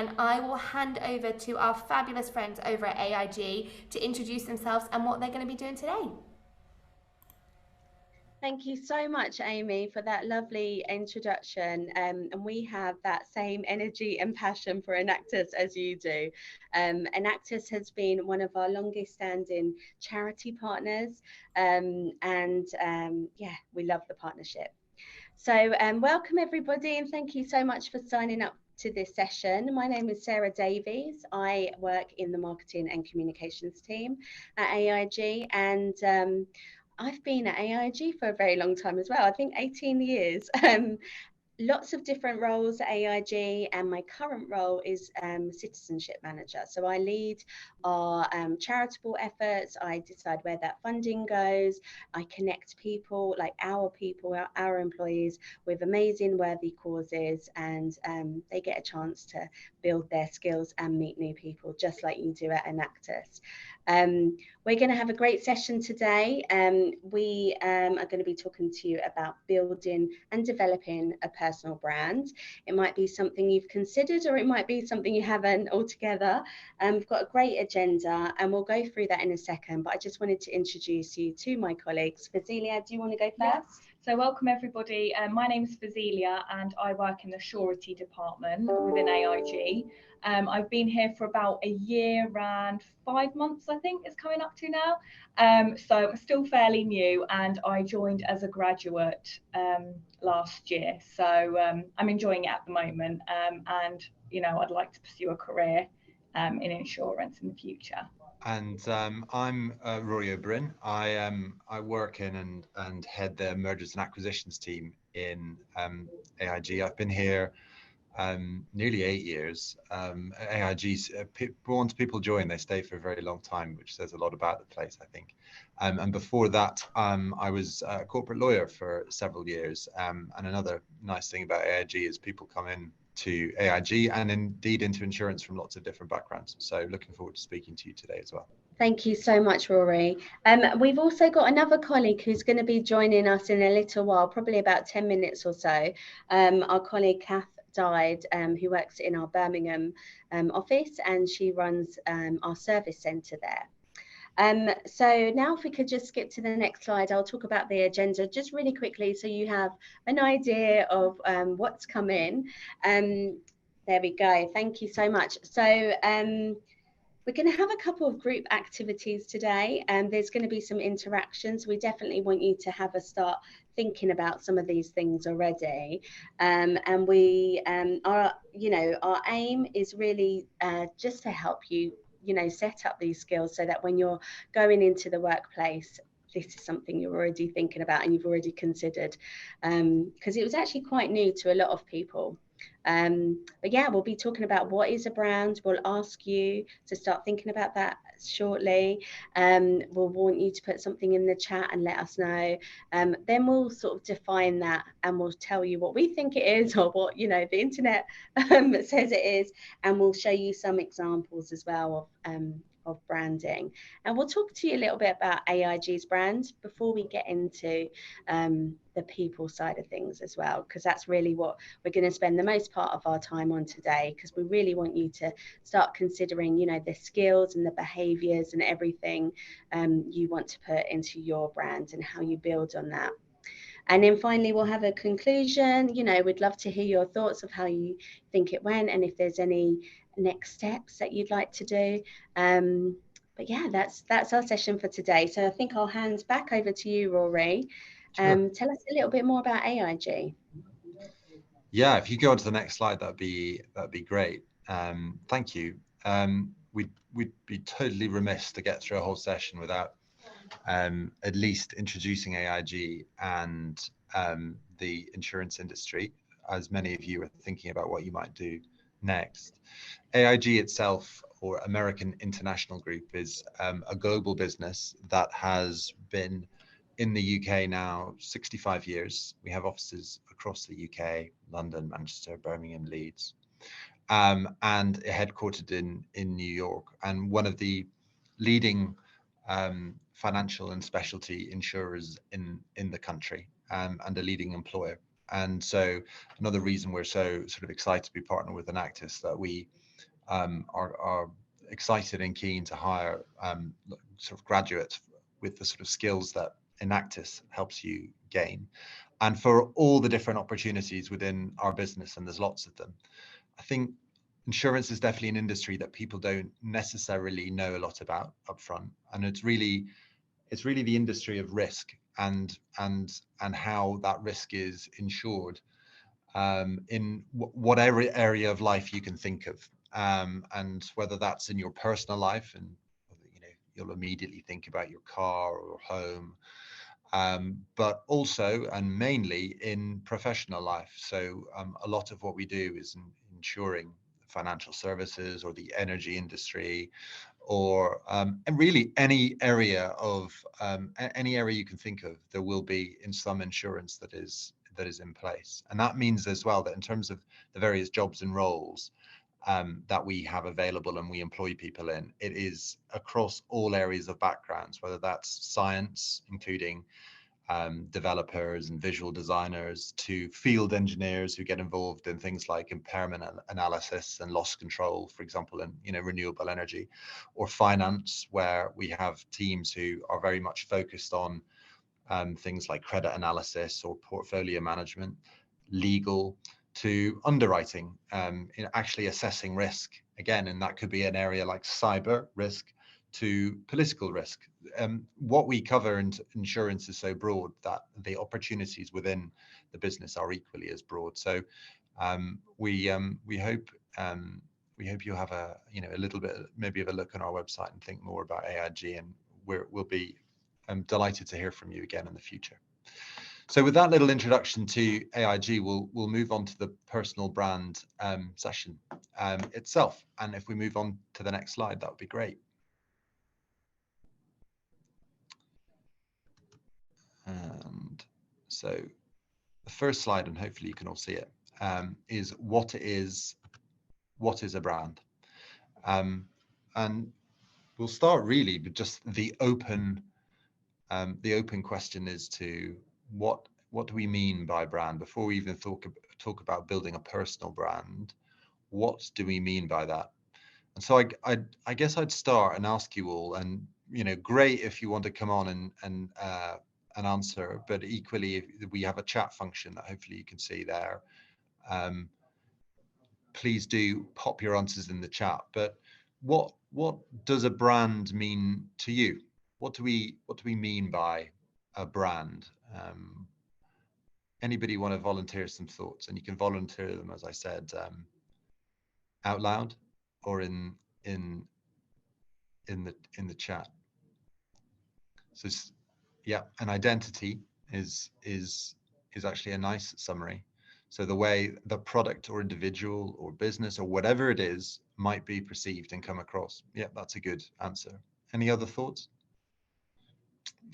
and I will hand over to our fabulous friends over at AIG to introduce themselves and what they're going to be doing today. Thank you so much, Amy, for that lovely introduction. And we have that same energy and passion for Enactus as you do. Enactus has been one of our longest standing charity partners. Yeah, we love the partnership. So welcome everybody, and thank you so much for signing up to this session. My name is Sarah Davies. I work in the marketing and communications team at AIG, and I've been at AIG for a very long time as well. I think 18 years. Lots of different roles at AIG, and my current role is citizenship manager. So I lead our charitable efforts. I decide where that funding goes. I connect people, like our employees, with amazing, worthy causes, and they get a chance to build their skills and meet new people, just like you do at Enactus. We're going to have a great session today. We are going to be talking to you about building and developing a personal brand. It might be something you've considered, or it might be something you haven't altogether. We've got a great agenda, and we'll go through that in a second, but I just wanted to introduce you to my colleagues. Fazilia, do you want to go first? Yeah. So welcome everybody. My name is Fazilia, and I work in the surety department within AIG. I've been here for about a year and 5 months, I think it's coming up to now. So I'm still fairly new, and I joined as a graduate last year. So I'm enjoying it at the moment, and you know, I'd like to pursue a career in insurance in the future. And I'm Rory O'Brien. I work in and head the mergers and acquisitions team in AIG. I've been here nearly 8 years. AIG's once people join, they stay for a very long time, which says a lot about the place, I think. And before that, I was a corporate lawyer for several years. And another nice thing about AIG is people come in to AIG and indeed into insurance from lots of different backgrounds. So looking forward to speaking to you today as well. Thank you so much, Rory. We've also got another colleague who's going to be joining us in a little while, probably about 10 minutes or so. Our colleague Kath died, who works in our Birmingham office, and she runs our service centre there. So now if we could just skip to the next slide, I'll talk about the agenda just really quickly so you have an idea of what's coming. There we go. Thank you so much. So we're going to have a couple of group activities today, and there's going to be some interactions. We definitely want you to have a start thinking about some of these things already. And we our aim is really just to help you set up these skills so that when you're going into the workplace, this is something you're already thinking about and you've already considered, because it was actually quite new to a lot of people. But yeah, we'll be talking about what is a brand. We'll ask you to start thinking about that shortly. We'll want you to put something in the chat and let us know. Then we'll sort of define that, and we'll tell you what we think it is, or what the internet says it is, and we'll show you some examples as well of branding. And we'll talk to you a little bit about AIG's brand before we get into the people side of things as well, because that's really what we're going to spend the most part of our time on today, because we really want you to start considering the skills and the behaviors and everything you want to put into your brand and how you build on that. And then finally, we'll have a conclusion. We'd love to hear your thoughts of how you think it went, and if there's any next steps that you'd like to do. But yeah, that's our session for today. So I think I'll hand back over to you, Rory. Sure. Tell us a little bit more about AIG. Yeah, if you go on to the next slide, that'd be great. Thank you. We'd be totally remiss to get through a whole session without at least introducing AIG and the insurance industry, as many of you are thinking about what you might do next. AIG itself, or American International Group, is a global business that has been in the UK now 65 years. We have offices across the UK, London, Manchester, Birmingham, Leeds, and headquartered in New York, and one of the leading financial and specialty insurers in the country, and a leading employer. And so another reason we're so sort of excited to be partnered with Enactus, that we are excited and keen to hire sort of graduates with the sort of skills that Enactus helps you gain, and for all the different opportunities within our business, and there's lots of them. I think insurance is definitely an industry that people don't necessarily know a lot about upfront, and it's really the industry of risk and how that risk is insured in whatever area of life you can think of, and whether that's in your personal life, and you'll immediately think about your car or home, but also and mainly in professional life. So a lot of what we do is insuring financial services or the energy industry, or and really any area you can think of, there will be in some insurance that is in place. And that means as well that in terms of the various jobs and roles that we have available and we employ people in, it is across all areas of backgrounds, whether that's science, including developers and visual designers, to field engineers who get involved in things like impairment analysis and loss control, for example, in renewable energy, or finance, where we have teams who are very much focused on things like credit analysis or portfolio management, legal, to underwriting, in actually assessing risk again, and that could be an area like cyber risk, to political risk. What we cover in insurance is so broad that the opportunities within the business are equally as broad. So we hope you'll have a little bit maybe of a look on our website and think more about AIG, and we'll be delighted to hear from you again in the future. So with that little introduction to AIG, we'll move on to the personal brand session itself. And if we move on to the next slide, that would be great. And so the first slide, and hopefully you can all see it, is what is a brand? And we'll start really with just the open question is to what do we mean by brand? Before we even talk about building a personal brand, what do we mean by that? And so I guess I'd start and ask you all, and great if you want to come on and answer, but equally if we have a chat function that hopefully you can see there, please do pop your answers in the chat. But what does a brand mean to you? What do we mean by a brand? Anybody want to volunteer some thoughts? And you can volunteer them, as I said, out loud or in the chat. So yeah, an identity is actually a nice summary. So the way the product or individual or business or whatever it is might be perceived and come across. Yeah, that's a good answer. Any other thoughts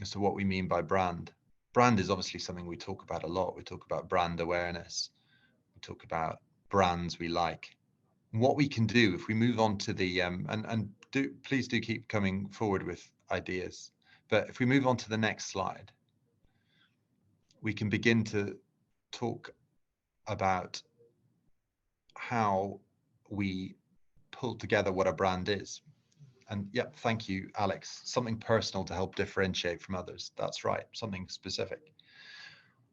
as to what we mean by brand? Brand is obviously something we talk about a lot. We talk about brand awareness. We talk about brands we like. What we can do if we move on to the please do keep coming forward with ideas. But if we move on to the next slide, we can begin to talk about how we pull together what a brand is. And yeah, thank you, Alex. Something personal to help differentiate from others. That's right, something specific.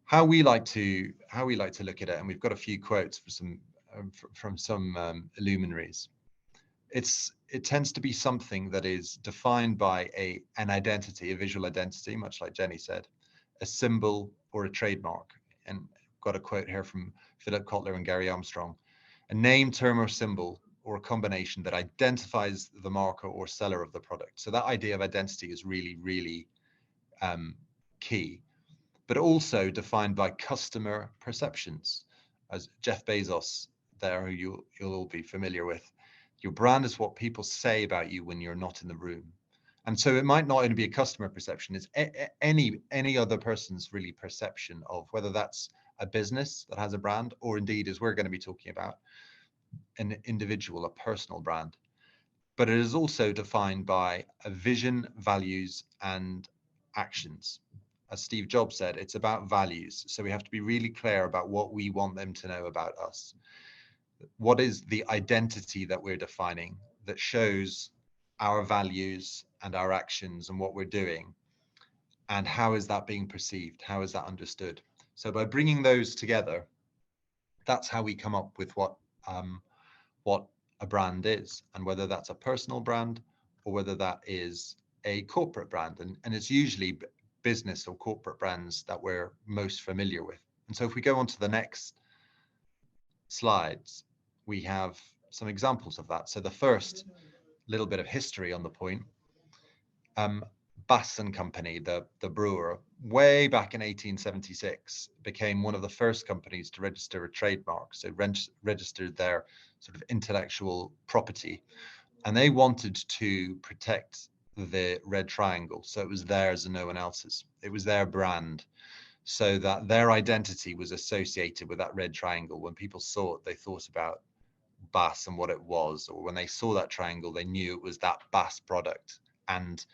How we like to look at it, and we've got a few quotes from some luminaries. It tends to be something that is defined by an identity, a visual identity, much like Jenny said, a symbol or a trademark. And I've got a quote here from Philip Kotler and Gary Armstrong: a name, term, or symbol, or a combination that identifies the marker or seller of the product. So that idea of identity is really, really key, but also defined by customer perceptions. As Jeff Bezos there, who you'll all be familiar with, your brand is what people say about you when you're not in the room. And so it might not only be a customer perception, it's any other person's really perception of whether that's a business that has a brand, or indeed, as we're going to be talking about, an individual, a personal brand. But it is also defined by a vision, values, and actions. As Steve Jobs said, it's about values. So we have to be really clear about what we want them to know about us. what is the identity that we're defining that shows our values and our actions and what we're doing, and how is that being perceived? How is that understood? So by bringing those together, that's how we come up with what a brand is, and whether that's a personal brand or whether that is a corporate brand. And it's usually business or corporate brands that we're most familiar with. And so if we go on to the next slides, we have some examples of that. So the first little bit of history on the point, Bass and Company, the brewer, way back in 1876, became one of the first companies to register a trademark. So registered their sort of intellectual property, and they wanted to protect the red triangle. So it was theirs and no one else's. It was their brand, so that their identity was associated with that red triangle. When people saw it, they thought about Bass and what it was, or when they saw that triangle, they knew it was that Bass product, and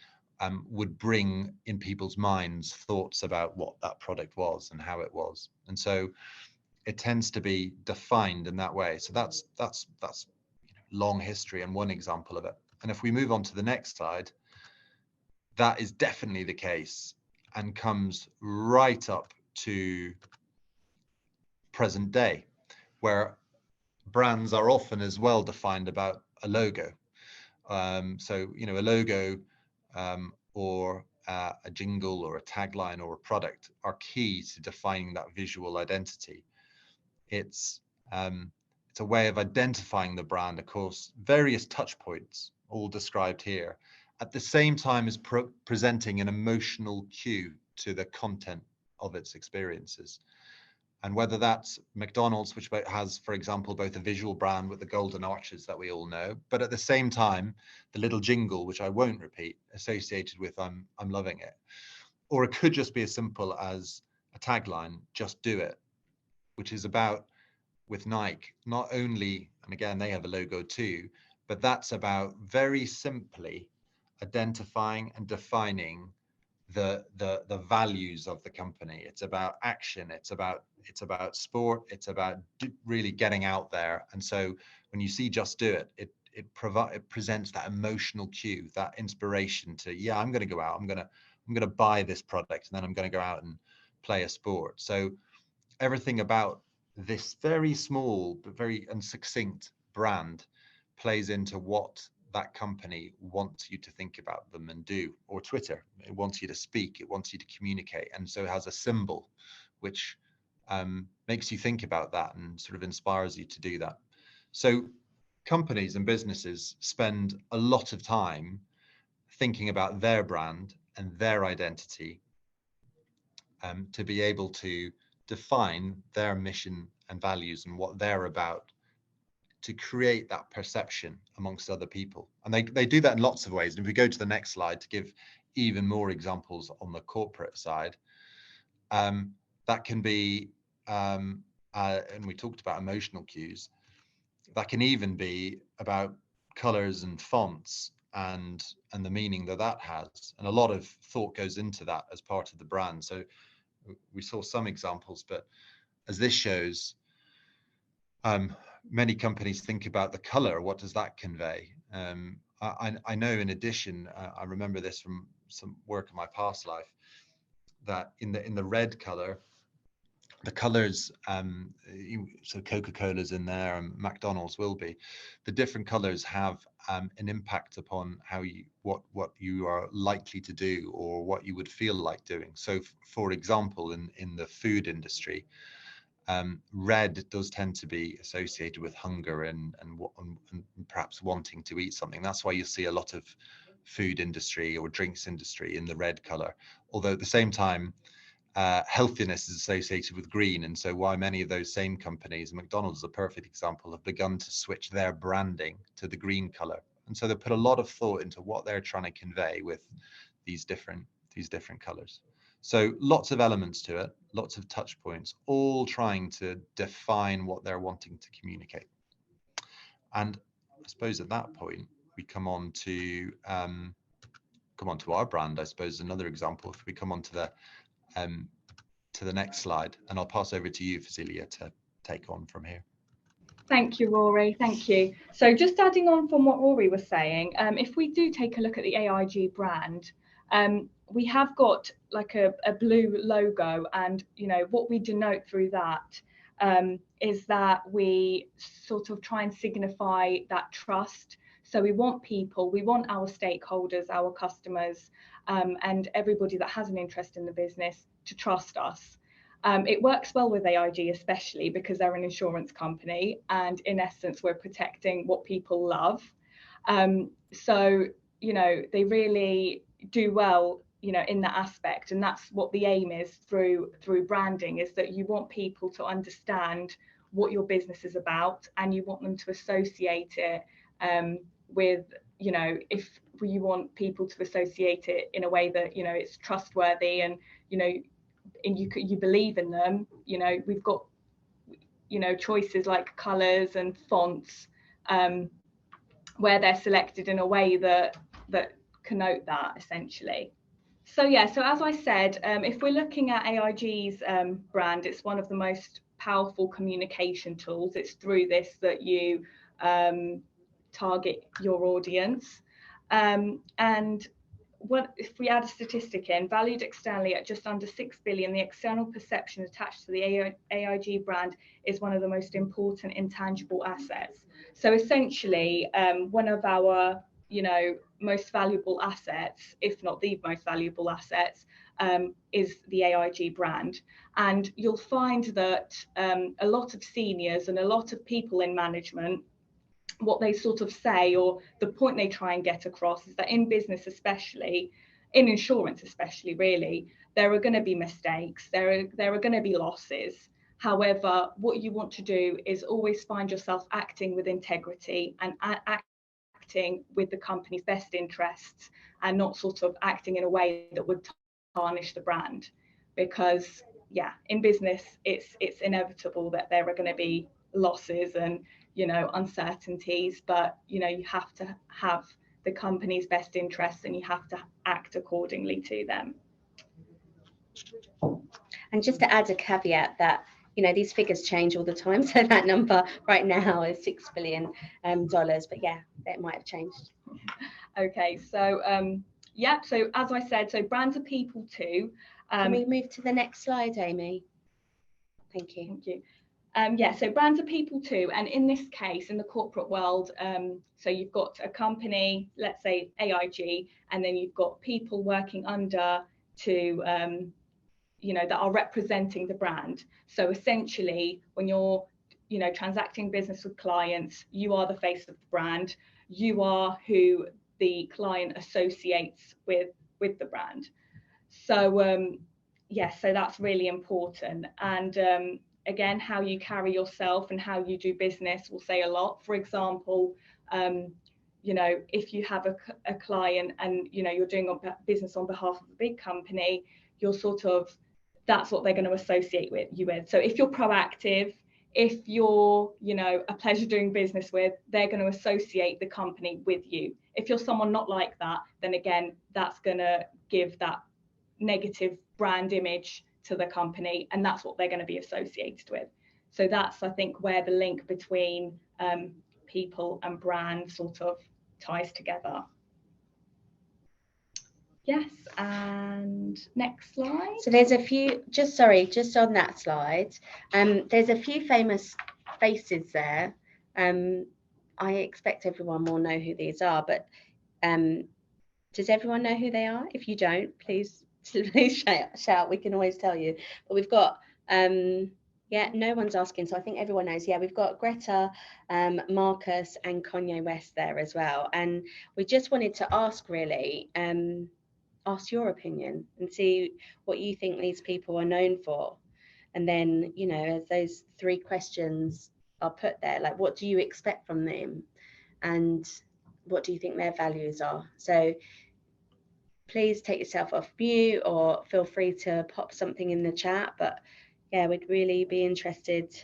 would bring in people's minds thoughts about what that product was and how it was. And so it tends to be defined in that way. So that's long history and one example of it. And if we move on to the next slide, that is definitely the case and comes right up to present day, where brands are often as well defined about a logo. So, you know, a logo or a jingle or a tagline or a product are key to defining that visual identity. It's a way of identifying the brand, of course, various touch points, all described here, at the same time as presenting an emotional cue to the content of its experiences. And whether that's McDonald's, which has, for example, both a visual brand with the golden arches that we all know, but at the same time, the little jingle, which I won't repeat, associated with I'm loving it. Or it could just be as simple as a tagline, just do it, which is about, with Nike, not only, and again, they have a logo too, but that's about very simply identifying and defining the values of the company. It's about action, it's about sport, it's about really getting out there. And so when you see just do it, it presents that emotional cue, that inspiration to, yeah, I'm going to go out, I'm going to buy this product, and then I'm going to go out and play a sport. So everything about this very small but very succinct brand plays into what that company wants you to think about them and do. Or Twitter, it wants you to speak, it wants you to communicate, and so it has a symbol which makes you think about that and sort of inspires you to do that. So companies and businesses spend a lot of time thinking about their brand and their identity to be able to define their mission and values and what they're about, to create that perception amongst other people. And they do that in lots of ways. And if we go to the next slide to give even more examples on the corporate side, that can be, and we talked about emotional cues, that can even be about colors and fonts and the meaning that has. And a lot of thought goes into that as part of the brand. So we saw some examples, but as this shows, many companies think about the color. What does that convey? I know, in addition, I remember this from some work in my past life, that in the red color, the colors, so Coca-Cola's in there and McDonald's will be, the different colors have an impact upon how what you are likely to do or what you would feel like doing. So for example, in the food industry, red does tend to be associated with hunger and perhaps wanting to eat something. That's why you see a lot of food industry or drinks industry in the red color. Although at the same time, healthiness is associated with green. And so why many of those same companies, McDonald's is a perfect example, have begun to switch their branding to the green color. And so they put a lot of thought into what they're trying to convey with these different colors. So lots of elements to it, lots of touch points, all trying to define what they're wanting to communicate. And I suppose at that point, we come on to our brand. I suppose another example, if we come on to the next slide, and I'll pass over to you, Fazilia, to take on from here. Thank you, Rory. Thank you. So just adding on from what Rory was saying, if we do take a look at the AIG brand, we have got like a blue logo, and what we denote through that is that we sort of try and signify that trust. So we want people, we want our stakeholders, our customers, and everybody that has an interest in the business to trust us. It works well with AIG, especially because they're an insurance company, and in essence, we're protecting what people love. So, they really do well, in that aspect, and that's what the aim is through branding, is that you want people to understand what your business is about, and you want them to associate it with, if you want people to associate it in a way that it's trustworthy, and and you believe in them. We've got choices like colors and fonts where they're selected in a way that connote that, essentially. So as I said, if we're looking at AIG's brand, it's one of the most powerful communication tools. It's through this that you target your audience, and what if we add a statistic in, valued externally at just under 6 billion, the external perception attached to the AIG brand is one of the most important intangible assets. So essentially, one of our most valuable assets, if not the most valuable assets, is the AIG brand. And you'll find that a lot of seniors and a lot of people in management, what they sort of say, or the point they try and get across, is that in business, especially in insurance, especially, really, there are going to be mistakes, there are going to be losses. However, what you want to do is always find yourself acting with integrity and acting with the company's best interests, and not sort of acting in a way that would tarnish the brand. Because in business, it's inevitable that there are going to be losses and uncertainties, but you have to have the company's best interests, and you have to act accordingly to them. And just to add a caveat that these figures change all the time, so that number right now is $6 billion, but that might have changed. Okay, so so as I said, so brands are people too. Can we move to the next slide, Amy? Thank you. Thank you. So brands are people too, and in this case, in the corporate world, so you've got a company, let's say AIG, and then you've got people working under to that are representing the brand. So essentially, when you're transacting business with clients, you are the face of the brand. You are who the client associates with the brand. So so that's really important. And again, how you carry yourself and how you do business will say a lot. For example, if you have a client and you're doing business on behalf of a big company, you're that's what they're going to associate you with. So if you're proactive, if you're a pleasure doing business with, they're going to associate the company with you. If you're someone not like that, then again, that's going to give that negative brand image to the company, and that's what they're going to be associated with. So that's, I think, where the link between people and brand sort of ties together. Yes, and next slide. So there's a few, just on that slide, there's a few famous faces there. I expect everyone will know who these are, but does everyone know who they are? If you don't, please shout. We can always tell you. But we've got, no one's asking, so I think everyone knows. Yeah, we've got Greta, Marcus, and Kanye West there as well. And we just wanted to ask, really, ask your opinion and see what you think these people are known for. And then, as those 3 questions are put there, like, what do you expect from them? And what do you think their values are? So please take yourself off mute, or feel free to pop something in the chat. But we'd really be interested,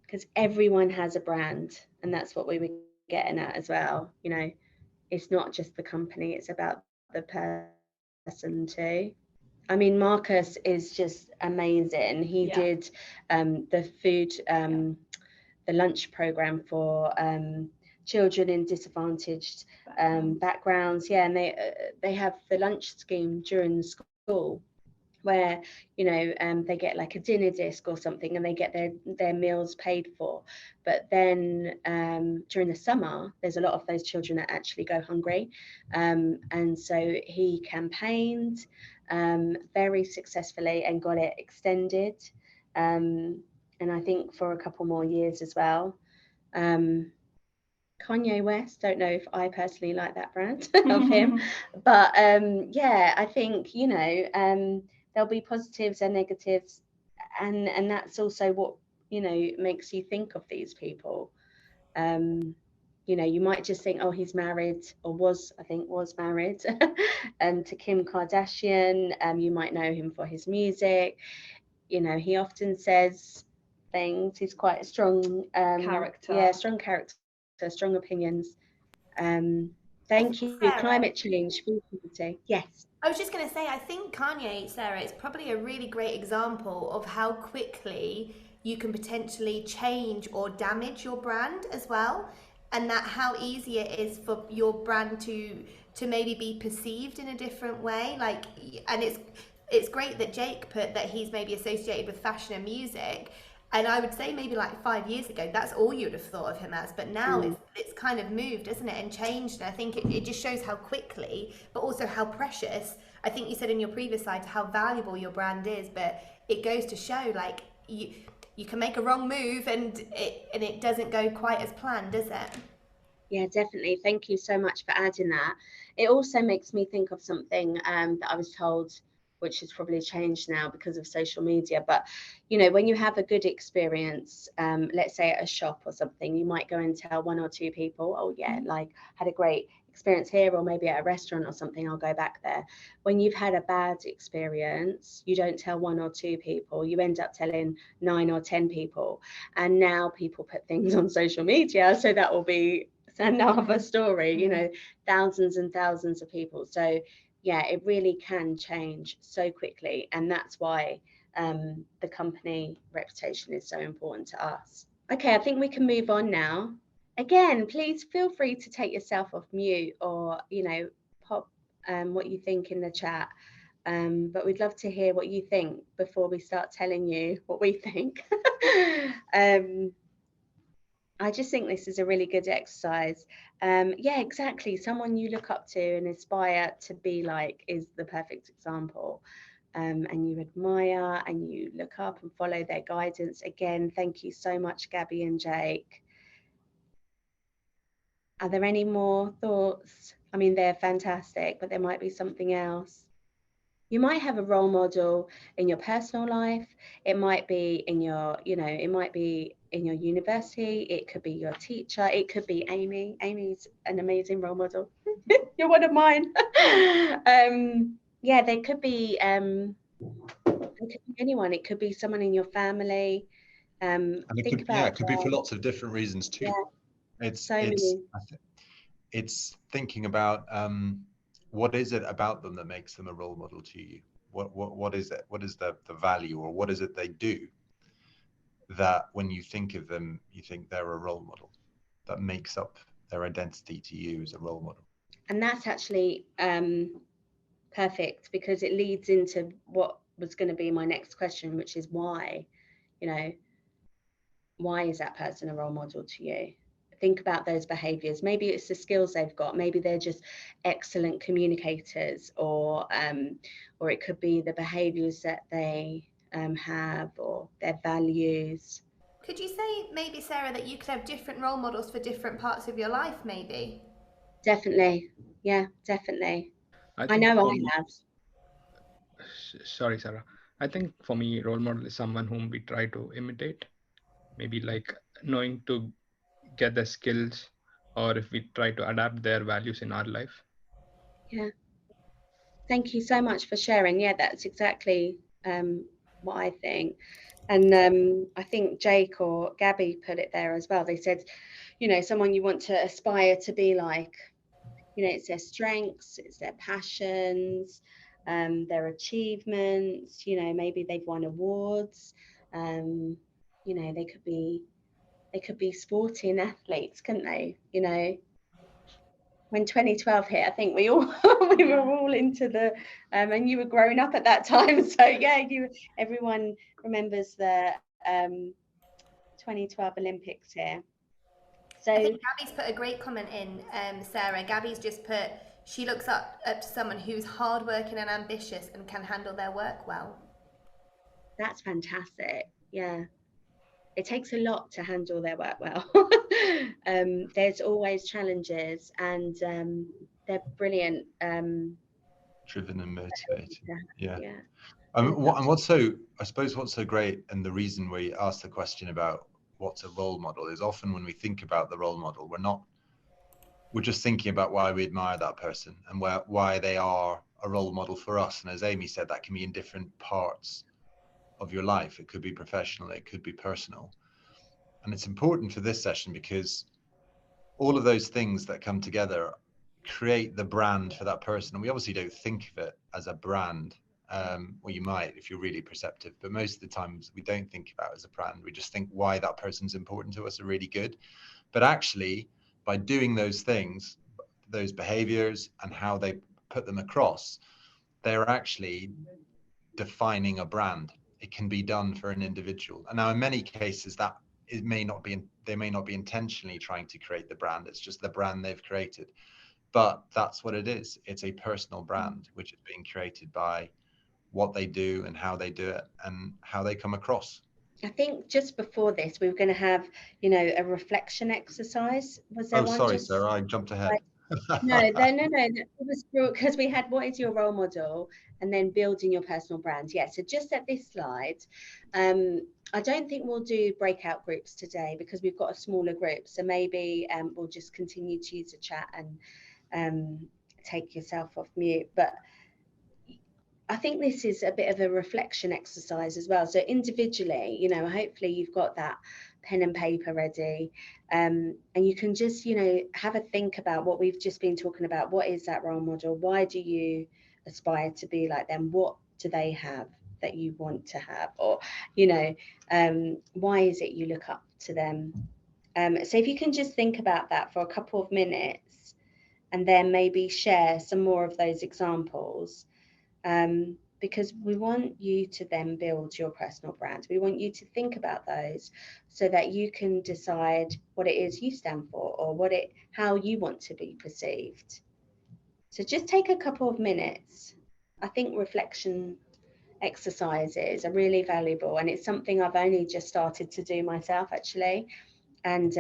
because everyone has a brand, and that's what we were getting at as well. It's not just the company, it's about the person too. I mean, Marcus is just amazing. He did the food, the lunch program for children in disadvantaged backgrounds. Yeah, and they have the lunch scheme during school, where they get like a dinner disc or something, and they get their meals paid for. But then during the summer, there's a lot of those children that actually go hungry, and so he campaigned very successfully and got it extended, and I think for a couple more years as well. Kanye West, don't know if I personally like that brand of him, but yeah, I think there'll be positives and negatives, and that's also what makes you think of these people. You might just think, oh, he's married, or was married to Kim Kardashian. You might know him for his music. He often says things. He's quite a strong character. Yeah, strong character, strong opinions. Thank you. Sarah, Climate change, food poverty. Yes. I was just going to say, I think Kanye, Sarah, is probably a really great example of how quickly you can potentially change or damage your brand as well, and that how easy it is for your brand to maybe be perceived in a different way. Like, and it's great that Jake put that he's maybe associated with fashion and music. And I would say maybe like 5 years ago, that's all you'd have thought of him as. But now it's kind of moved, isn't it, and changed. And I think it just shows how quickly, but also how precious. I think you said in your previous slide how valuable your brand is, but it goes to show like you can make a wrong move and it doesn't go quite as planned, does it? Yeah, definitely. Thank you so much for adding that. It also makes me think of something that I was told, which has probably changed now because of social media. But, when you have a good experience, let's say at a shop or something, you might go and tell one or two people, oh yeah, like had a great experience here, or maybe at a restaurant or something, I'll go back there. When you've had a bad experience, you don't tell one or two people, you end up telling 9 or 10 people. And now people put things on social media, so that will be another story, thousands and thousands of people. So yeah, it really can change so quickly, and that's why the company reputation is so important to us. Okay, I think we can move on now. Again, please feel free to take yourself off mute, or pop what you think in the chat, but we'd love to hear what you think before we start telling you what we think. I just think this is a really good exercise. Yeah, exactly. Someone you look up to and aspire to be like is the perfect example. And you admire and you look up and follow their guidance. Again, thank you so much, Gabby and Jake. Are there any more thoughts? I mean, they're fantastic, but there might be something else. You might have a role model in your personal life. It might be in your, it might be in your university. It could be your teacher. It could be Amy. Amy's an amazing role model. You're one of mine. Yeah, there could be anyone. It could be someone in your family. And it could be for lots of different reasons too. Yeah. It's thinking about what is it about them that makes them a role model to you? What is it? What is the value, or what is it they do that when you think of them, you think they're a role model, that makes up their identity to you as a role model? And that's actually perfect, because it leads into what was going to be my next question, which is why. Why is that person a role model to you? Think about those behaviors. Maybe it's the skills they've got. Maybe they're just excellent communicators, or it could be the behaviors that they have, or their values. Could you say maybe, Sarah, that you could have different role models for different parts of your life, maybe? Definitely. Yeah, definitely. I know I have. Sorry, Sarah. I think for me, role model is someone whom we try to imitate. Maybe like knowing to get the skills, or if we try to adapt their values in our life. Yeah. Thank you so much for sharing. Yeah, that's exactly what I think. And I think Jake or Gabby put it there as well. They said, someone you want to aspire to be like, it's their strengths, it's their passions, their achievements, you know, maybe they've won awards, you know, they could be sporting athletes, couldn't they? You know, when 2012 hit, I think we all we were all into the and you were growing up at that time, so yeah, everyone remembers the 2012 Olympics here. So I think Gabby's put a great comment in, Sarah. Gabby's just put, she looks up to someone who's hardworking and ambitious and can handle their work well. that's fantastic. Yeah, it takes a lot to handle their work well. There's always challenges, and they're brilliant. Driven and motivated. Yeah. Yeah. And what's so, I suppose what's so great, and the reason we asked the question about what's a role model, is often when we think about the role model, we're just thinking about why we admire that person and why they are a role model for us. And as Amy said, that can be in different parts of your life. It could be professional, it could be personal. And it's important for this session because all of those things that come together create the brand for that person. And we obviously don't think of it as a brand. Well, you might if you're really perceptive, but most of the times we don't think about it as a brand. We just think why that person's important to us are really good. But actually, by doing those things, those behaviors and how they put them across, they're actually defining a brand. It can be done for an individual. And now in many cases that they may not be intentionally trying to create the brand. It's just the brand they've created. But that's what it is. It's a personal brand, which is being created by what they do and how they do it and how they come across. I think just before this, we were going to have, you know, a reflection exercise. Was there one? Sorry, Sarah, I jumped ahead. No. It was because we had what is your role model and then building your personal brand. Yeah, so just at this slide, I don't think we'll do breakout groups today because we've got a smaller group. So maybe we'll just continue to use the chat and take yourself off mute. But I think this is a bit of a reflection exercise as well. So individually, you know, hopefully you've got that pen and paper ready, and you can just, you know, have a think about what we've just been talking about. What is that role model? Why do you aspire to be like them? What do they have that you want to have? Or, you know, why is it you look up to them? So if you can just think about that for a couple of minutes and then maybe share some more of those examples. Because we want you to then build your personal brand. We want you to think about those so that you can decide what it is you stand for or how you want to be perceived. So just take a couple of minutes. I think reflection exercises are really valuable, and it's something I've only just started to do myself actually. And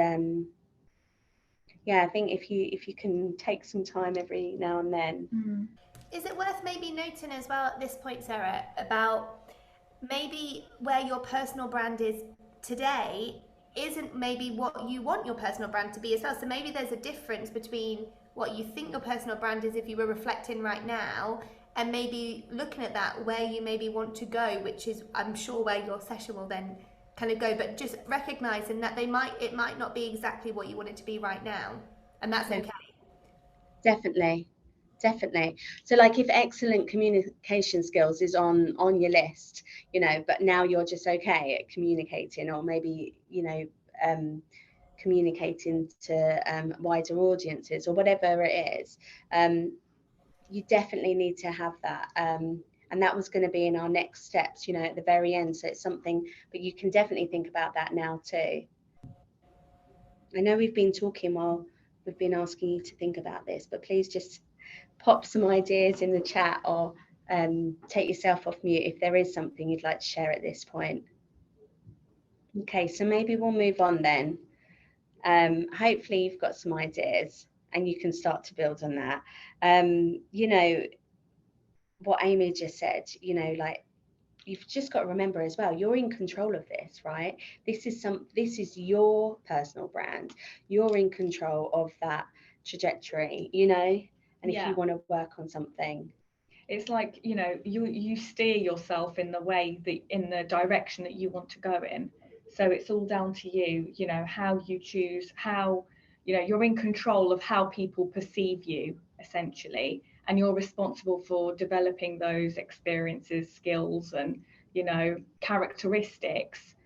yeah, I think if you can take some time every now and then. Mm. Is it worth maybe noting as well at this point, Sarah, about maybe where your personal brand is today isn't maybe what you want your personal brand to be as well? So maybe there's a difference between what you think your personal brand is if you were reflecting right now and maybe looking at that where you maybe want to go, which is I'm sure where your session will then kind of go, but just recognizing that it might not be exactly what you want it to be right now, and that's okay. Definitely. So like if excellent communication skills is on your list, you know, but now you're just okay at communicating, or maybe, you know, communicating to wider audiences or whatever it is, you definitely need to have that. And that was going to be in our next steps, you know, at the very end. So it's something, but you can definitely think about that now too. I know we've been talking while we've been asking you to think about this, but please just pop some ideas in the chat or take yourself off mute if there is something you'd like to share at this point. Okay, so maybe we'll move on then. Hopefully you've got some ideas and you can start to build on that. You know, what Amy just said, you know, like you've just got to remember as well, you're in control of this, right? This is your personal brand. You're in control of that trajectory, you know. And if you want to work on something, it's like, you know, you steer yourself in the direction that you want to go in. So it's all down to you, you know, how you choose, how, you know, you're in control of how people perceive you essentially, and you're responsible for developing those experiences, skills, and, you know, characteristics,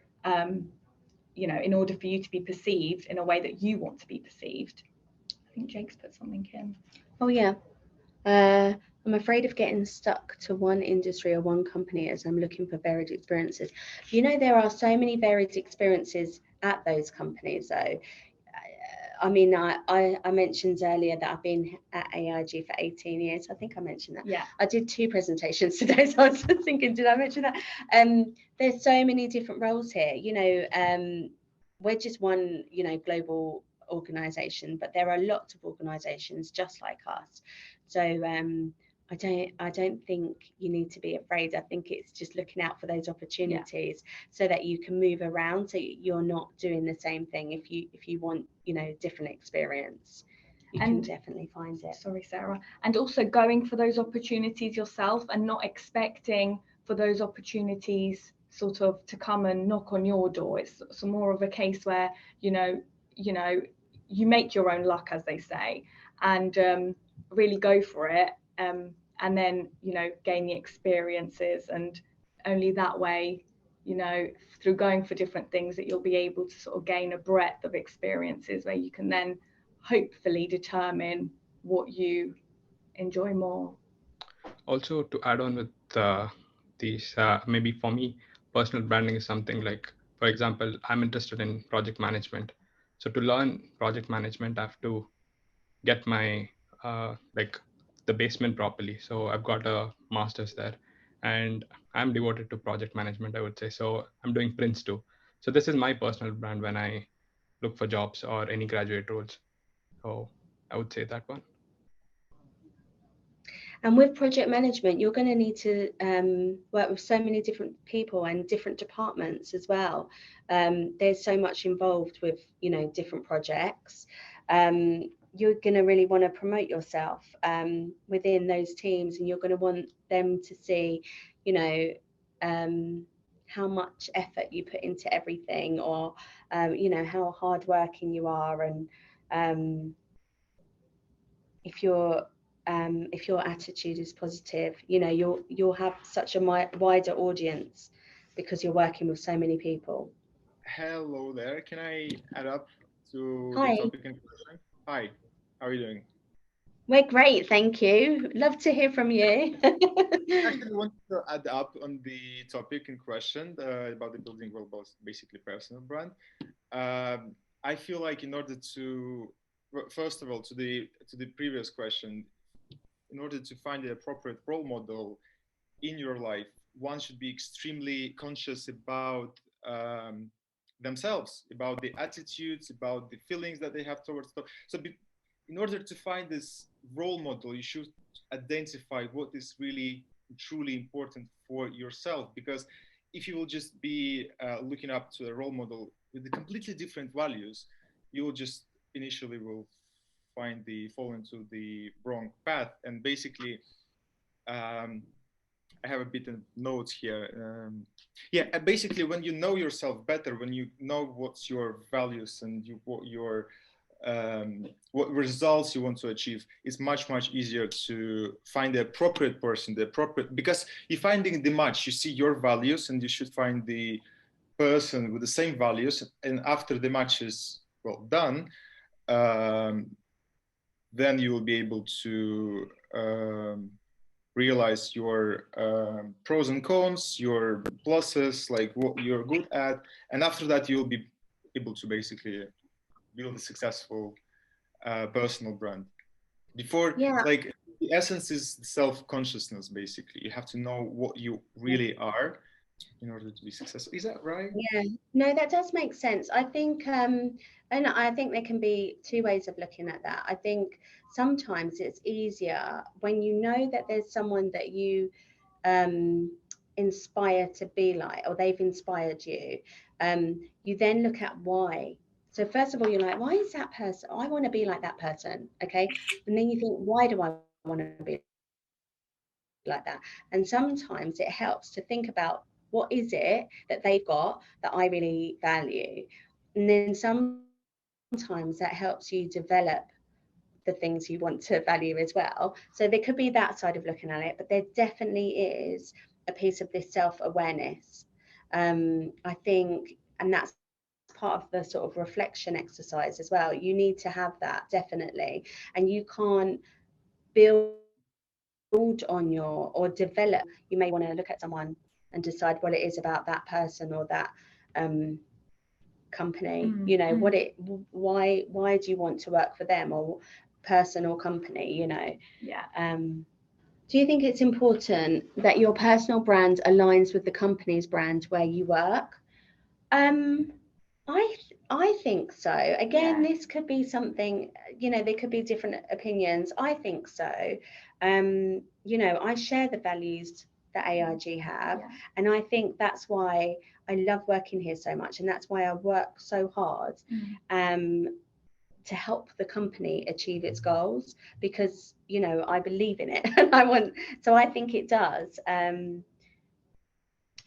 you know, in order for you to be perceived in a way that you want to be perceived. I think Jake's put something in. Oh yeah. I'm afraid of getting stuck to one industry or one company as I'm looking for varied experiences. You know, there are so many varied experiences at those companies, though. I mean, I mentioned earlier that I've been at AIG for 18 years. I think I mentioned that. Yeah. I did 2 presentations today, so I was just thinking, did I mention that? There's so many different roles here. You know, we're just one, you know, global organization, but there are lots of organizations just like us. So I don't think you need to be afraid. I think it's just looking out for those opportunities, so that you can move around, so you're not doing the same thing. If you want, you know, different experience, you can definitely find it. Sorry, Sarah. And also going for those opportunities yourself, and not expecting for those opportunities sort of to come and knock on your door. It's more of a case where, you know, you make your own luck, as they say, and really go for it. And then, you know, gain the experiences, and only that way, you know, through going for different things, that you'll be able to sort of gain a breadth of experiences where you can then hopefully determine what you enjoy more. Also, to add on with these, maybe for me, personal branding is something like, for example, I'm interested in project management. So to learn project management, I have to get my like the basement properly. So I've got a master's there, and I'm devoted to project management, I would say. So I'm doing Prince too. So this is my personal brand when I look for jobs or any graduate roles. So I would say that one. And with project management, you're going to need to work with so many different people and different departments as well. There's so much involved with, you know, different projects. You're going to really want to promote yourself within those teams, and you're going to want them to see, you know, how much effort you put into everything, or you know, how hardworking you are, and if your attitude is positive, you know, you'll have such a wider audience because you're working with so many people. Hello there. Can I add up to Hi. the topic in question? Hi, how are you doing? We're great, thank you. Love to hear from you. I actually wanted to add up on the topic in question about the building, well, basically personal brand. I feel like in order to, first of all, to the previous question, in order to find the appropriate role model in your life, one should be extremely conscious about themselves, about the attitudes, about the feelings that they have towards stuff. So in order to find this role model, you should identify what is really truly important for yourself. Because if you will just be looking up to a role model with the completely different values, you will just initially will fall into the wrong path. And basically, I have a bit of notes here. Yeah, basically, when you know yourself better, when you know what's your values and what results you want to achieve, it's much easier to find the appropriate person, because you're finding the match. You see your values, and you should find the person with the same values. And after the match is done, then you will be able to realize your pros and cons, your pluses, like what you're good at, and after that you'll be able to basically build a successful personal brand. Before, like, the essence is self-consciousness. Basically, you have to know what you really are in order to be successful. Is that right? Yeah, no, that does make sense. I think, and I think there can be 2 ways of looking at that. I think sometimes it's easier when you know that there's someone that you inspire to be like, or they've inspired you. You then look at why. So first of all, you're like, why is that person? I want to be like that person. Okay. And then you think, why do I want to be like that? And sometimes it helps to think about, what is it that they've got that I really value? And then sometimes that helps you develop the things you want to value as well. So there could be that side of looking at it, but there definitely is a piece of this self-awareness. I think, and that's part of the sort of reflection exercise as well. You need to have that, definitely, and you can't build on your, or develop. You may want to look at someone and decide what it is about that person or that company, you know, why do you want to work for them, or person or company, you know? Yeah. Do you think it's important that your personal brand aligns with the company's brand where you work? I think so. Again, this could be something, you know, there could be different opinions. I think so. You know, I share the values that AIG have, and I think that's why I love working here so much, and that's why I work so hard to help the company achieve its goals, because, you know, I believe in it and I think it does.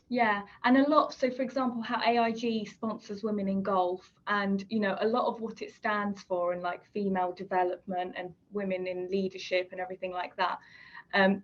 Yeah, and a lot, so for example, how AIG sponsors women in golf, and, you know, a lot of what it stands for, and like female development and women in leadership and everything like that,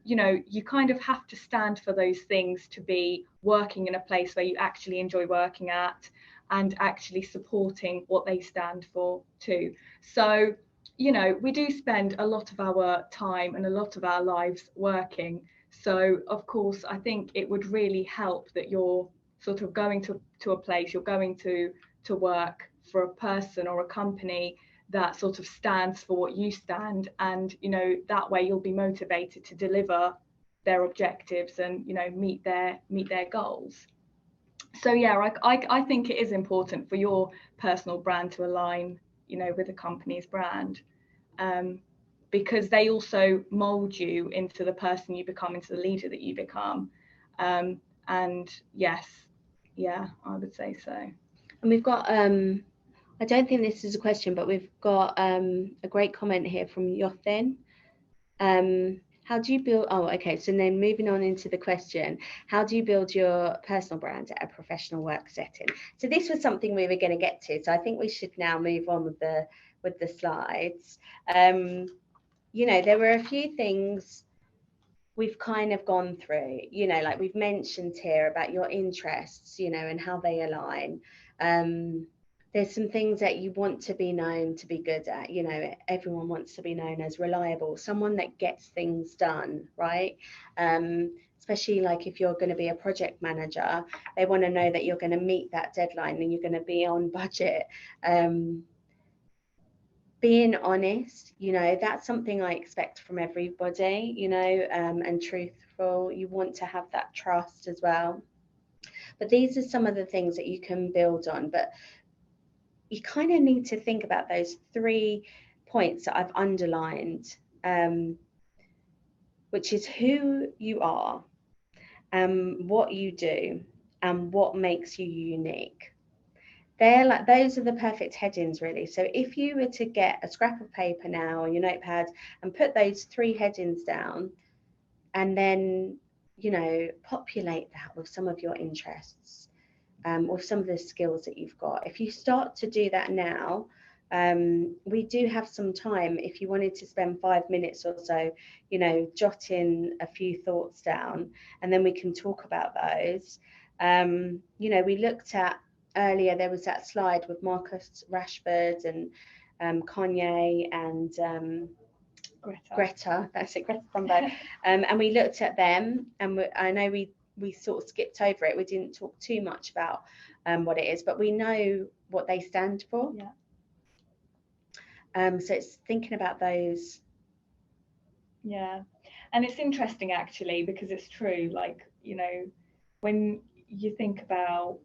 you know, you kind of have to stand for those things to be working in a place where you actually enjoy working at, and actually supporting what they stand for too. So, you know, we do spend a lot of our time and a lot of our lives working. So, of course, I think it would really help that you're sort of going to a place, you're going to work for a person or a company that sort of stands for what you stand. And, you know, that way you'll be motivated to deliver their objectives and, you know, meet their goals. So, yeah, I think it is important for your personal brand to align, you know, with the company's brand. Because they also mold you into the person you become, into the leader that you become. And yes, yeah, I would say so. And we've got, I don't think this is a question, but we've got a great comment here from Yothin. How do you build, oh, okay, so then moving on into the question, how do you build your personal brand at a professional work setting? So this was something we were going to get to, so I think we should now move on with the slides. You know, there were a few things we've kind of gone through, you know, like we've mentioned here about your interests, you know, and how they align. There's some things that you want to be known to be good at, you know, everyone wants to be known as reliable, someone that gets things done, right? Especially like if you're going to be a project manager, they want to know that you're going to meet that deadline and you're going to be on budget. Being honest, you know, that's something I expect from everybody, you know, and truthful. You want to have that trust as well. But these are some of the things that you can build on. But you kind of need to think about those 3 points that I've underlined, which is who you are, what you do, and what makes you unique. They're like, those are the perfect headings, really. So if you were to get a scrap of paper now or your notepad and put those 3 headings down, and then, you know, populate that with some of your interests, or some of the skills that you've got. If you start to do that now, we do have some time. If you wanted to spend 5 minutes or so, you know, jotting a few thoughts down, and then we can talk about those. You know, we looked at earlier, there was that slide with Marcus Rashford and Kanye and Greta, that's it, Greta Thunberg. And we looked at them, and I know we sort of skipped over it. We didn't talk too much about what it is, but we know what they stand for. Yeah. So it's thinking about those. Yeah, and it's interesting actually, because it's true, like, you know, when you think about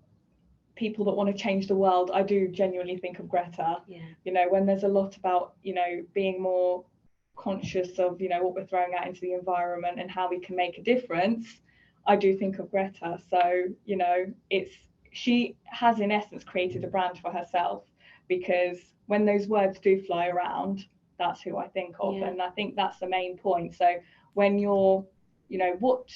people that want to change the world, I do genuinely think of Greta. Yeah. You know, when there's a lot about, you know, being more conscious of, you know, what we're throwing out into the environment and how we can make a difference, I do think of Greta. So, you know, she has in essence created a brand for herself, because when those words do fly around, that's who I think of. Yeah. And I think that's the main point. So when you're, you know, what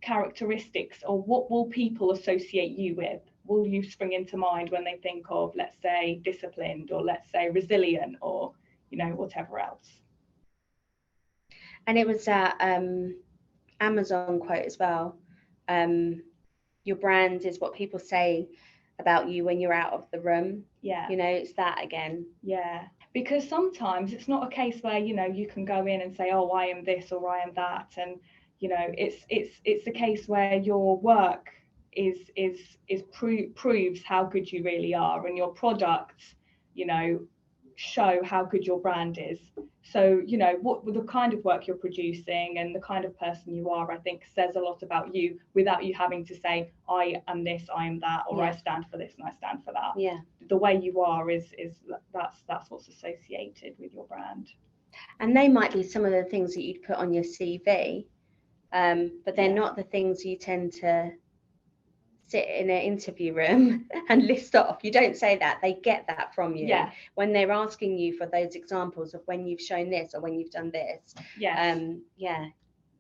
characteristics or what will people associate you with? Will you spring into mind when they think of, let's say, disciplined, or let's say resilient, or, you know, whatever else? And it was that Amazon quote as well. Your brand is what people say about you when you're out of the room. Yeah. You know, it's that again. Yeah. Because sometimes it's not a case where, you know, you can go in and say, oh, I am this or I am that. And, you know, it's a case where your work proves how good you really are, and your products, you know, show how good your brand is. So, you know, what the kind of work you're producing and the kind of person you are, I think says a lot about you without you having to say, I am this, I am that, or I stand for this and I stand for that. Yeah. The way you are is that's what's associated with your brand. And they might be some of the things that you'd put on your CV, but they're not the things you tend to sit in an interview room and list off. You don't say that. They get that from you. Yeah. When they're asking you for those examples of when you've shown this or when you've done this. Yeah.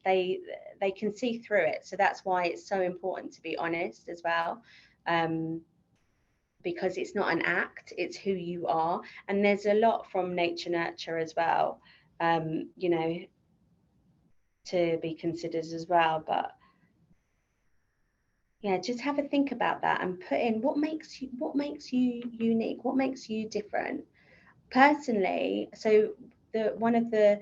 They can see through it. So that's why it's so important to be honest as well. Because it's not an act, it's who you are. And there's a lot from nature nurture as well, you know, to be considered as well. But yeah, just have a think about that and put in what makes you unique, what makes you different. Personally, so one of the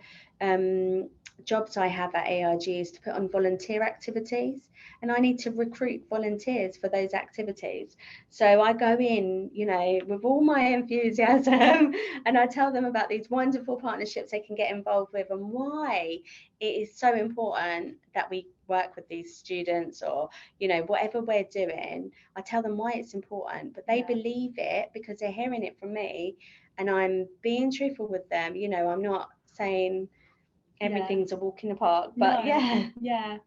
jobs I have at AIG is to put on volunteer activities, and I need to recruit volunteers for those activities. So I go in, you know, with all my enthusiasm, and I tell them about these wonderful partnerships they can get involved with and why it is so important that we work with these students, or, you know, whatever we're doing. I tell them why it's important, but they believe it because they're hearing it from me, and I'm being truthful with them. You know, I'm not saying everything's a walk in the park, but I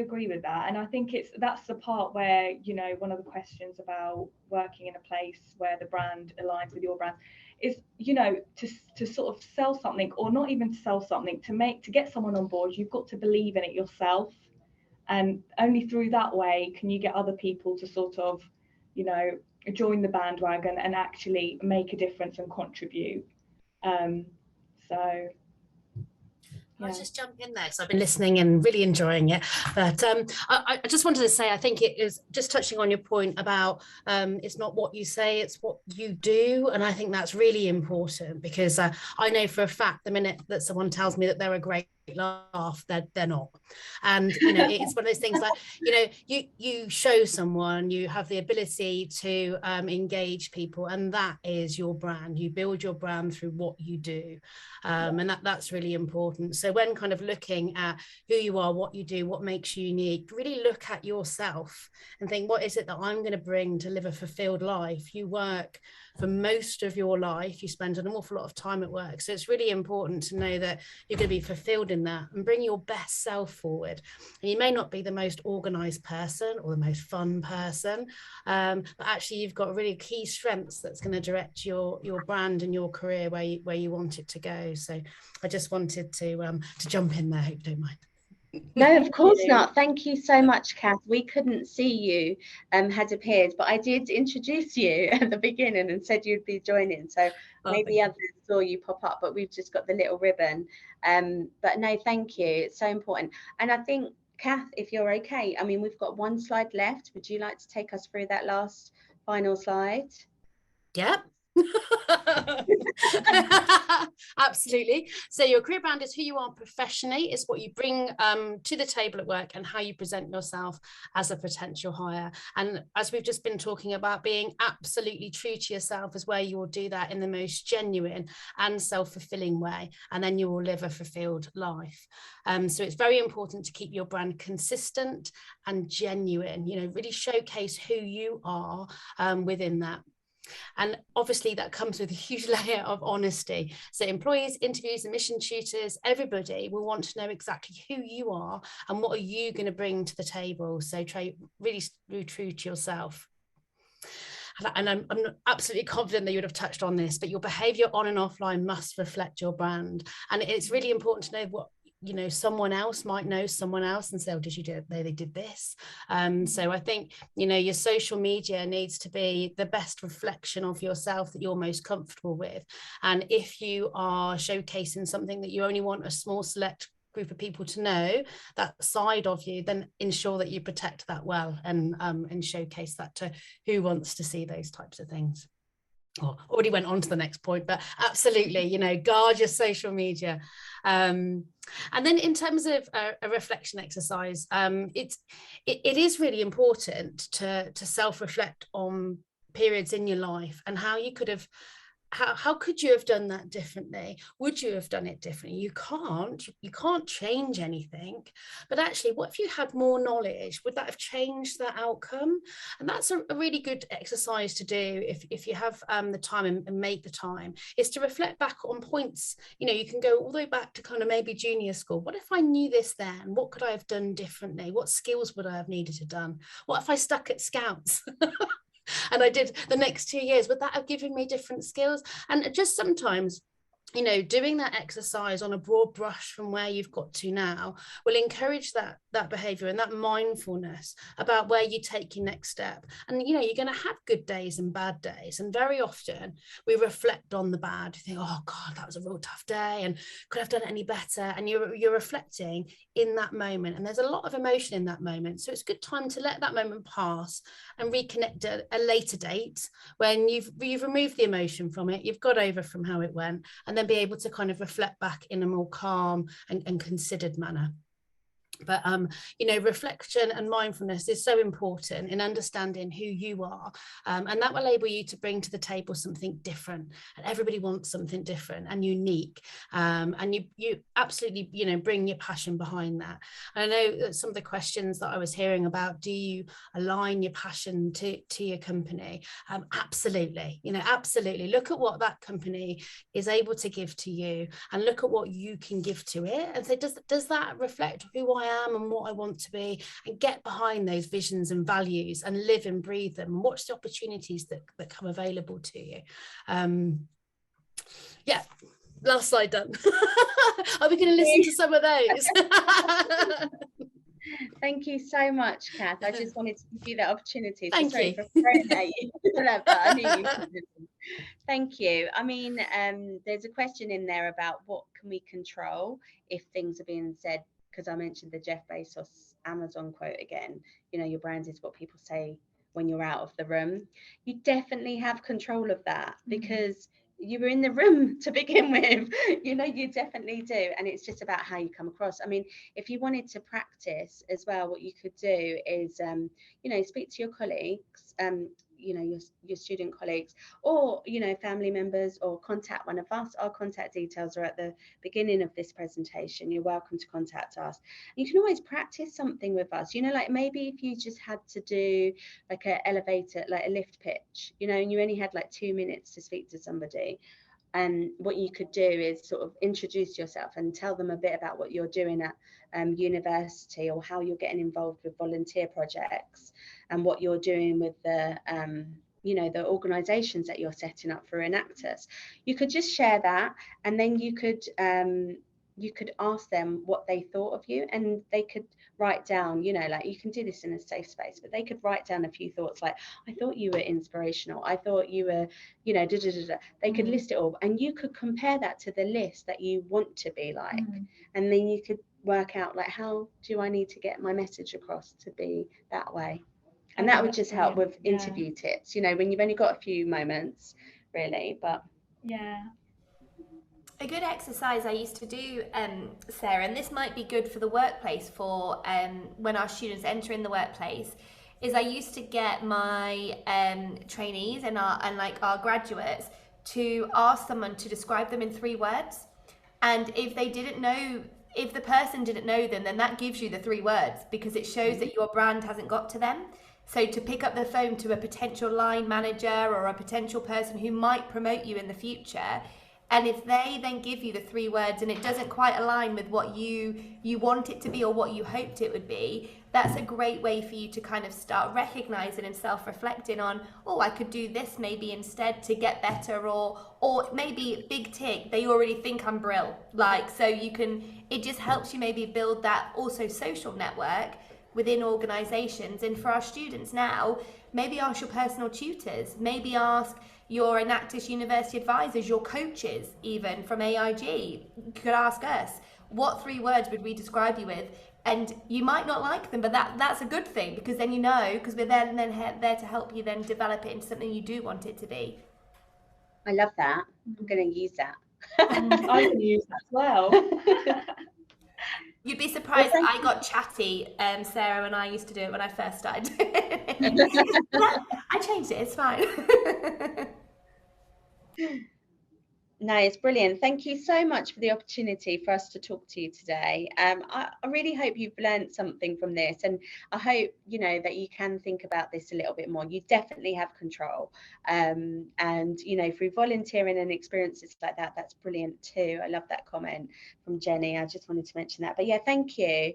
agree with that. And I think that's the part where, you know, one of the questions about working in a place where the brand aligns with your brand is, you know, to sort of sell something, or not even to sell something, to get someone on board, you've got to believe in it yourself. And only through that way can you get other people to sort of, you know, join the bandwagon and actually make a difference and contribute. I'll just jump in there because I've been listening and really enjoying it. But I just wanted to say, I think it is just touching on your point about it's not what you say, it's what you do. And I think that's really important, because I know for a fact the minute that someone tells me that they're a great laugh, they're not. And, you know, it's one of those things like, you know, you show someone, you have the ability to engage people, and that is your brand. You build your brand through what you do. And that's really important. So when kind of looking at who you are, what you do, what makes you unique, really look at yourself and think, what is it that I'm going to bring to live a fulfilled life? You work for most of your life, you spend an awful lot of time at work. So it's really important to know that you're going to be fulfilled in that and bring your best self forward. And you may not be the most organized person or the most fun person, but actually you've got really key strengths that's going to direct your brand and your career where you want it to go. So I just wanted to jump in there, hope you don't mind. No, of course not. Thank you so much, Kath. We couldn't see you had appeared, but I did introduce you at the beginning and said you'd be joining. So maybe others saw you pop up, but we've just got the little ribbon. But no, thank you. It's so important. And I think, Kath, if you're okay, I mean, we've got one slide left. Would you like to take us through that last final slide? Yep. Absolutely. So your career brand is who you are professionally, it's what you bring to the table at work and how you present yourself as a potential hire. And as we've just been talking about, being absolutely true to yourself is where you will do that in the most genuine and self-fulfilling way, and then you will live a fulfilled life. So it's very important to keep your brand consistent and genuine, you know, really showcase who you are within that. And obviously that comes with a huge layer of honesty. So employees, interviews, admission tutors, everybody will want to know exactly who you are and what are you going to bring to the table. So really true to yourself. And I'm absolutely confident that you would have touched on this, but your behaviour on and offline must reflect your brand. And it's really important to know you know, someone else might know someone else and say, oh, did you do it? They did this. So I think, you know, your social media needs to be the best reflection of yourself that you're most comfortable with. And if you are showcasing something that you only want a small select group of people to know, that side of you, then ensure that you protect that well, and showcase that to who wants to see those types of things. Oh, already went on to the next point, but absolutely, you know, guard your social media. And then in terms of a reflection exercise, it is really important to self-reflect on periods in your life and how you could have, how could you have done that differently? Would you have done it differently? You can't change anything, but actually, what if you had more knowledge? Would that have changed that outcome? And that's a really good exercise to do if you have the time and make the time, is to reflect back on points. You know, you can go all the way back to kind of maybe junior school. What if I knew this then? What could I have done differently? What skills would I have needed to done? What if I stuck at Scouts? And I did the next 2 years, would that have given me different skills? And just sometimes, you know, doing that exercise on a broad brush from where you've got to now will encourage that behavior and that mindfulness about where you take your next step. And, you know, you're going to have good days and bad days. And very often we reflect on the bad. You think, oh God, that was a real tough day and could have done it any better. And you're reflecting in that moment. And there's a lot of emotion in that moment. So it's a good time to let that moment pass and reconnect at a later date when you've removed the emotion from it, you've got over from how it went, and then be able to kind of reflect back in a more calm and considered manner. But you know, reflection and mindfulness is so important in understanding who you are, and that will enable you to bring to the table something different. And everybody wants something different and unique, and you absolutely, you know, bring your passion behind that. And I know that some of the questions that I was hearing about, do you align your passion to your company? Absolutely, you know, absolutely. Look at what that company is able to give to you, and look at what you can give to it, and say, does that reflect who I am and what I want to be? And get behind those visions and values and live and breathe them, and watch the opportunities that come available to you. Yeah, last slide done. Are we going to listen to some of those? Thank you so much, Kath. I just wanted to give you that opportunity. Thank you. For throwing at you. I knew you could. Thank you. I mean, there's a question in there about what can we control if things are being said, because I mentioned the Jeff Bezos Amazon quote again. You know, your brand is what people say when you're out of the room. You definitely have control of that, because you were in the room to begin with. You know, you definitely do. And it's just about how you come across. I mean, if you wanted to practice as well, what you could do is, you know, speak to your colleagues, you know, your student colleagues, or, you know, family members, or contact one of us. Our contact details are at the beginning of this presentation. You're welcome to contact us. You can always practice something with us, you know, like maybe if you just had to do like an elevator, like a lift pitch, you know, and you only had like 2 minutes to speak to somebody. And what you could do is sort of introduce yourself and tell them a bit about what you're doing at university, or how you're getting involved with volunteer projects, and what you're doing with the you know, the organizations that you're setting up for Enactus. You could just share that, and then you could ask them what they thought of you, and they could write down, you know, like, you can do this in a safe space, but they could write down a few thoughts, like, I thought you were inspirational, I thought you were, you know, they could list it all, and you could compare that to the list that you want to be like, and then you could work out, like, how do I need to get my message across to be that way? And that would just help with interview tips, you know, when you've only got a few moments, really. But yeah, a good exercise I used to do, Sarah, and this might be good for the workplace, for when our students enter in the workplace, is I used to get my trainees and our graduates to ask someone to describe them in 3 words. And if the person didn't know them, then that gives you the 3 words, because it shows that your brand hasn't got to them. So to pick up the phone to a potential line manager or a potential person who might promote you in the future, And if they then give you the 3 words and it doesn't quite align with what you want it to be or what you hoped it would be, that's a great way for you to kind of start recognizing and self-reflecting on, oh, I could do this maybe instead to get better, or maybe big tick, they already think I'm brill. Like, so you can, it just helps you maybe build that also social network within organizations. And for our students now, maybe ask your personal tutors, maybe ask your Enactus University advisors, your coaches, even from AIG. You could ask us, what 3 words would we describe you with? And you might not like them, but that's a good thing, because then you know, because we're there to help you then develop it into something you do want it to be. I love that. I'm going to use that. I can use that as well. You'd be surprised. Well, I got chatty, Sarah, when I used to do it when I first started. I changed it. It's fine. No, it's brilliant. Thank you so much for the opportunity for us to talk to you today. I really hope you've learned something from this, and I hope, you know, that you can think about this a little bit more. You definitely have control, and, you know, through volunteering and experiences like that, that's brilliant too. I love that comment from Jenny. I just wanted to mention that. But yeah, thank you.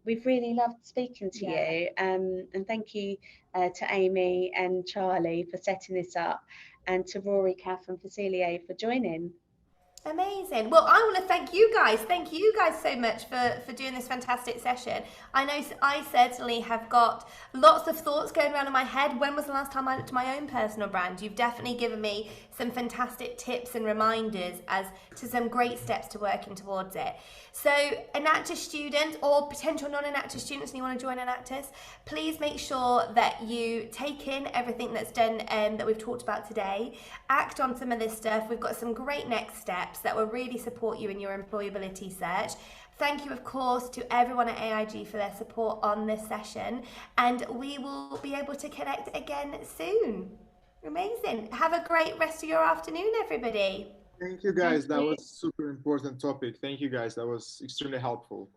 We've really loved speaking to you, and thank you to Amy and Charlie for setting this up, and to Rory, Kath and Facilier for joining. Amazing. Well, I want to thank you guys. Thank you guys so much for doing this fantastic session. I know I certainly have got lots of thoughts going around in my head. When was the last time I looked at my own personal brand? You've definitely given me some fantastic tips and reminders as to some great steps to working towards it. So Enactus students or potential non-Enactus students and you want to join Enactus, please make sure that you take in everything that's done that we've talked about today. Act on some of this stuff. We've got some great next steps that will really support you in your employability search. Thank you, of course, to everyone at AIG for their support on this session, and we will be able to connect again soon. Amazing. Have a great rest of your afternoon, everybody. Thank you, guys. That was a super important topic. Thank you, guys. That was extremely helpful.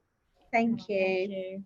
Thank you. Thank you.